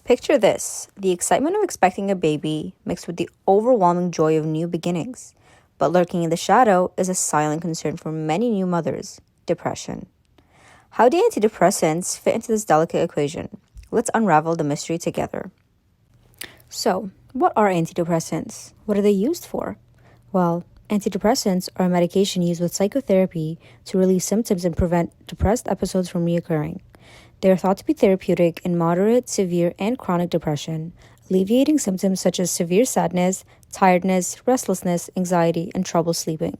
Picture this: the excitement of expecting a baby mixed with the overwhelming joy of new beginnings. But lurking in the shadow is a silent concern for many new mothers: depression. How do antidepressants fit into this delicate equation? Let's unravel the mystery together. So, what are antidepressants? What are they used for? Well, antidepressants are a medication used with psychotherapy to relieve symptoms and prevent depressed episodes from reoccurring. They are thought to be therapeutic in moderate, severe, and chronic depression, alleviating symptoms such as severe sadness, tiredness, restlessness, anxiety, and trouble sleeping.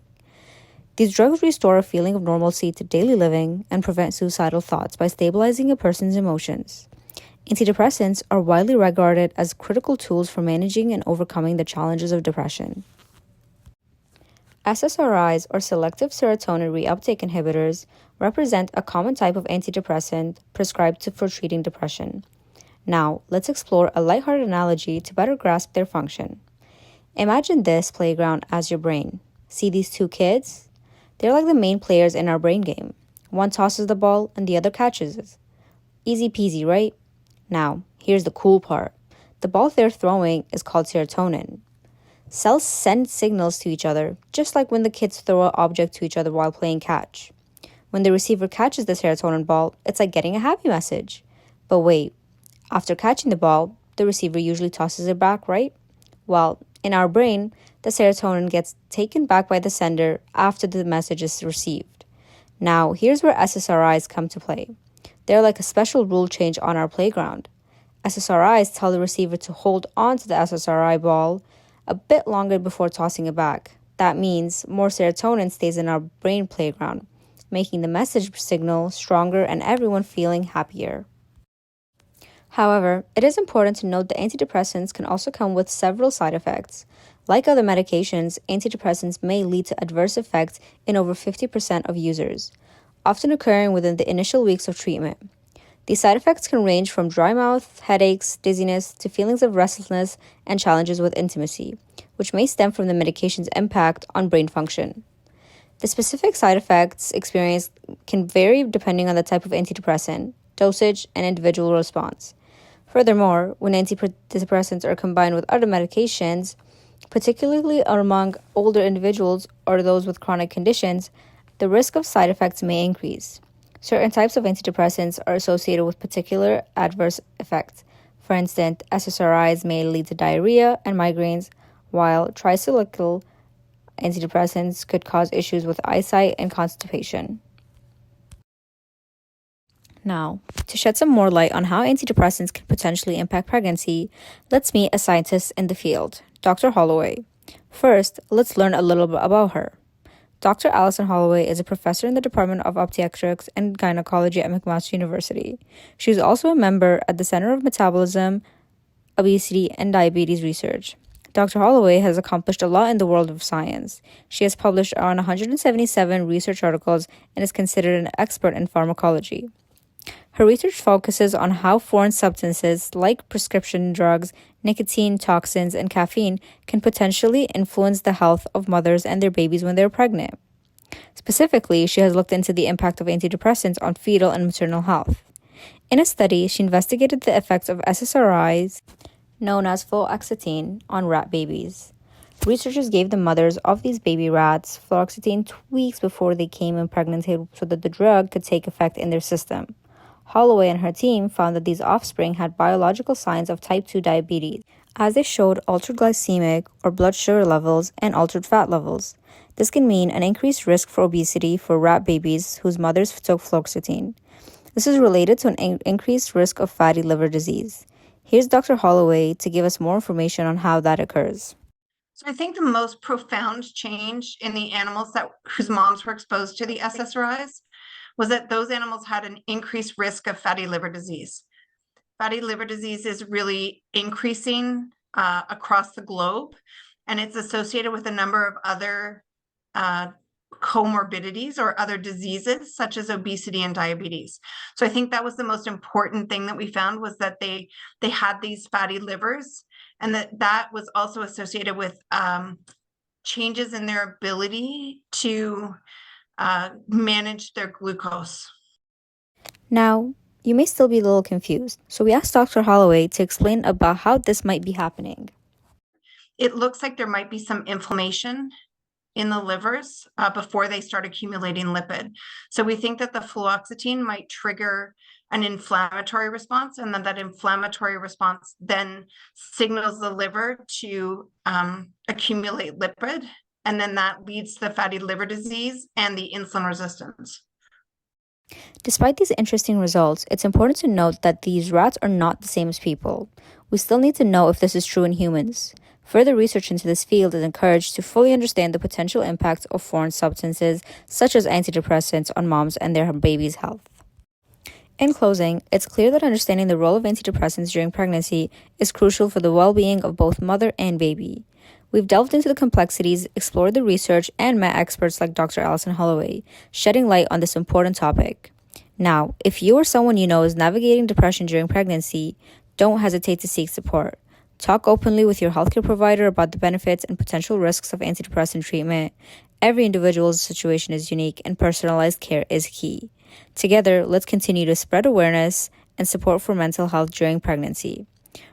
These drugs restore a feeling of normalcy to daily living and prevent suicidal thoughts by stabilizing a person's emotions. Antidepressants are widely regarded as critical tools for managing and overcoming the challenges of depression. SSRIs, or selective serotonin reuptake inhibitors, represent a common type of antidepressant prescribed for treating depression. Now, let's explore a lighthearted analogy to better grasp their function. Imagine this playground as your brain. See these two kids? They're like the main players in our brain game. One tosses the ball and the other catches it. Easy peasy, right? Now, here's the cool part. The ball they're throwing is called serotonin. Cells send signals to each other, just like when the kids throw an object to each other while playing catch. When the receiver catches the serotonin ball, it's like getting a happy message. But wait, after catching the ball, the receiver usually tosses it back, right? Well, in our brain, the serotonin gets taken back by the sender after the message is received. Now, here's where SSRIs come to play. They're like a special rule change on our playground. SSRIs tell the receiver to hold on to the SSRI ball a bit longer before tossing it back. That means more serotonin stays in our brain playground, making the message signal stronger and everyone feeling happier. However, it is important to note that antidepressants can also come with several side effects. Like other medications, antidepressants may lead to adverse effects in over 50% of users, often occurring within the initial weeks of treatment. These side effects can range from dry mouth, headaches, dizziness, to feelings of restlessness and challenges with intimacy, which may stem from the medication's impact on brain function. The specific side effects experienced can vary depending on the type of antidepressant, dosage, and individual response. Furthermore, when antidepressants are combined with other medications, particularly among older individuals or those with chronic conditions, the risk of side effects may increase. Certain types of antidepressants are associated with particular adverse effects. For instance, SSRIs may lead to diarrhea and migraines, while tricyclical antidepressants could cause issues with eyesight and constipation. Now, to shed some more light on how antidepressants can potentially impact pregnancy, let's meet a scientist in the field, Dr. Holloway. First, let's learn a little bit about her. Dr. Alison Holloway is a professor in the Department of Obstetrics and Gynecology at McMaster University. She is also a member at the Center of Metabolism, Obesity, and Diabetes Research. Dr. Holloway has accomplished a lot in the world of science. She has published on 177 research articles and is considered an expert in pharmacology. Her research focuses on how foreign substances like prescription drugs, nicotine, toxins, and caffeine can potentially influence the health of mothers and their babies when they're pregnant. Specifically, she has looked into the impact of antidepressants on fetal and maternal health. In a study, she investigated the effects of SSRIs, known as fluoxetine, on rat babies. Researchers gave the mothers of these baby rats fluoxetine 2 weeks before they came impregnated so that the drug could take effect in their system. Holloway and her team found that these offspring had biological signs of type 2 diabetes, as they showed altered glycemic or blood sugar levels and altered fat levels. This can mean an increased risk for obesity for rat babies whose mothers took fluoxetine. This is related to an increased risk of fatty liver disease. Here's Dr. Holloway to give us more information on how that occurs. So I think the most profound change in the animals whose moms were exposed to the SSRIs was that those animals had an increased risk of fatty liver disease. Fatty liver disease is really increasing across the globe, and it's associated with a number of other comorbidities or other diseases such as obesity and diabetes. So I think that was the most important thing that we found, was that they had these fatty livers, and that was also associated with changes in their ability to manage their glucose. Now, You may still be a little confused, so we asked Dr. Holloway to explain about how this might be happening. It looks like there might be some inflammation in the livers before they start accumulating lipid. So we think that the fluoxetine might trigger an inflammatory response, and then that inflammatory response then signals the liver to accumulate lipid, and then that leads to the fatty liver disease and the insulin resistance. Despite these interesting results, it's important to note that these rats are not the same as people. We still need to know if this is true in humans. Further research into this field is encouraged to fully understand the potential impact of foreign substances such as antidepressants on moms and their babies' health. In closing, it's clear that understanding the role of antidepressants during pregnancy is crucial for the well-being of both mother and baby. We've delved into the complexities, explored the research, and met experts like Dr. Alison Holloway, shedding light on this important topic. Now, if you or someone you know is navigating depression during pregnancy, don't hesitate to seek support. Talk openly with your healthcare provider about the benefits and potential risks of antidepressant treatment. Every individual's situation is unique, and personalized care is key. Together, let's continue to spread awareness and support for mental health during pregnancy.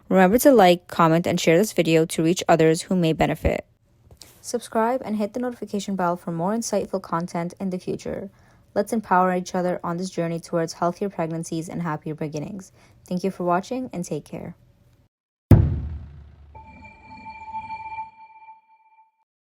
Remember to like, comment, and share this video to reach others who may benefit. Subscribe and hit the notification bell for more insightful content in the future. Let's empower each other on this journey towards healthier pregnancies and happier beginnings. Thank you for watching, and take care.